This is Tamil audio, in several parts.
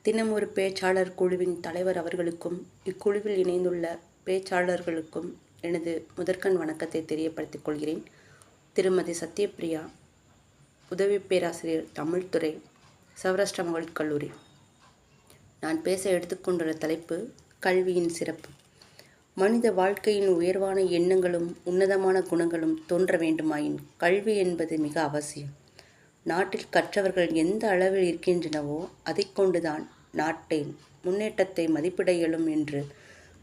தினம் ஒரு பேச்சாளர் குழுவின் தலைவர் அவர்களுக்கும் இக்குழுவில் இணைந்துள்ள பேச்சாளர்களுக்கும் எனது முதற்கண் வணக்கத்தை தெரியப்படுத்திக் கொள்கிறேன். திருமதி சத்யபிரியா, உதவி பேராசிரியர் தமிழ்துறை, சௌராஷ்டிரா மகளிர் கல்லூரி. நான் பேச எடுத்துக்கொண்டுள்ள தலைப்பு கல்வியின் சிறப்பு. மனித வாழ்க்கையின் உயர்வான எண்ணங்களும் உன்னதமான குணங்களும் தோன்ற வேண்டுமாயின் கல்வி என்பது மிக அவசியம். நாட்டில் கற்றவர்கள் எந்த அளவில் இருக்கின்றனவோ அதை கொண்டுதான் நாட்டின் முன்னேற்றத்தை மதிப்பிட இயலும் என்று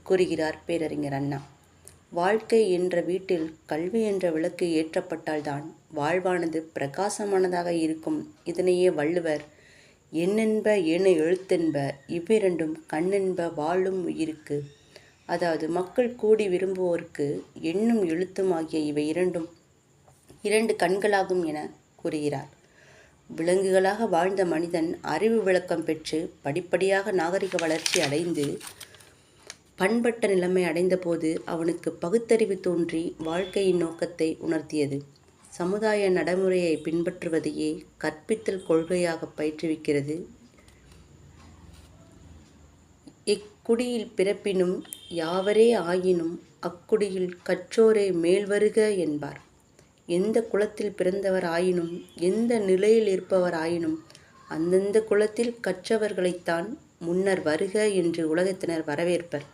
கூறுகிறார் பேரறிஞர் அண்ணா. வாழ்க்கை என்ற வீட்டில் கல்வி என்ற விளக்கு ஏற்றப்பட்டால்தான் வாழ்வானது பிரகாசமானதாக இருக்கும். இதனையே வள்ளுவர் எண்ணென்ப ஏன எழுத்தென்ப இவ்விரண்டும் கண்ணென்ப வாழும் உயிருக்கு, அதாவது மக்கள் கூடி விரும்புவோருக்கு எண்ணும் எழுத்தும் ஆகிய இவை இரண்டு கண்களாகும் என கூறுகிறார். விலங்குகளாக வாழ்ந்த மனிதன் அறிவு விளக்கம் பெற்று படிப்படியாக நாகரிக வளர்ச்சி அடைந்து பண்பட்ட நிலைமை அடைந்தபோது அவனுக்கு பகுத்தறிவு தோன்றி வாழ்க்கையின் நோக்கத்தை உணர்த்தியது. சமுதாய நடைமுறையை பின்பற்றுவதையே கற்பித்தல் கொள்கையாக பயிற்றுவிக்கிறது. இக்குடியில் பிறப்பினும் யாவரே ஆயினும் அக்குடியில் கற்றோரை மேல்வருக என்பார். எந்த குலத்தில் பிறந்தவர் ஆயினும் எந்த நிலையில் இருப்பவர் ஆயினும் அந்தந்த குலத்தில் கற்றவர்களைத்தான் முன்னர் வருக என்று உலகத்தினர் வரவேற்பர்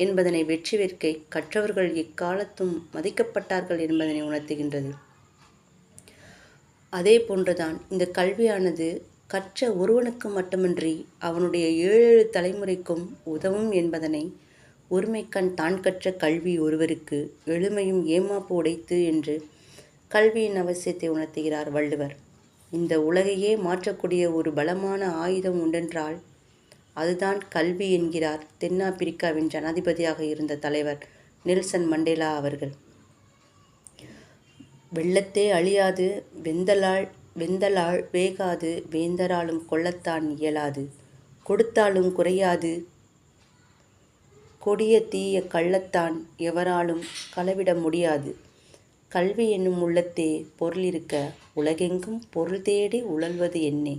என்பதனை வெற்றி வேட்கை கற்றவர்கள் எக்காலத்தும் மதிக்கப்பட்டார்கள் என்பதனை உணர்த்துகின்றது. அதே போன்றுதான் இந்த கல்வியானது கற்ற ஒருவனுக்கு மட்டுமின்றி அவனுடைய 7 தலைமுறைக்கும் உதவும் என்பதனை ஒருமைக்கண் தான் கற்ற கல்வி ஒருவருக்கு எளிமையும் ஏமாப்பு உடைத்து என்று கல்வியின் அவசியத்தை உணர்த்துகிறார் வள்ளுவர். இந்த உலகையே மாற்றக்கூடிய ஒரு பலமான ஆயுதம் உண்டென்றால் அதுதான் கல்வி என்கிறார் தென்னாப்பிரிக்காவின் ஜனாதிபதியாக இருந்த தலைவர் நெல்சன் மண்டேலா அவர்கள். வெள்ளத்தே அழியாது வெந்தலால் வேகாது வேந்தராலும் கொள்ளத்தான் இயலாது கொடுத்தாலும் குறையாது கொடிய தீய கள்ளத்தான் எவராலும் களவிட முடியாது. கல்வி என்னும் உள்ளத்தே பொருள் இருக்க உலகெங்கும் பொருள் தேடி உழல்வது என்னே.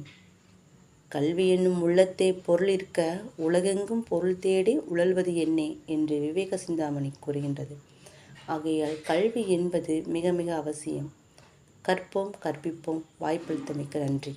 கல்வி என்னும் உள்ளத்தே பொருள் இருக்க உலகெங்கும் பொருள் தேடி உழல்வது என்னே என்று விவேக சிந்தாமணி கூறுகின்றது. ஆகையால் கல்வி என்பது மிக மிக அவசியம். கற்போம், கற்பிப்போம். வாய்ப்பளித்தமைக்கு நன்றி.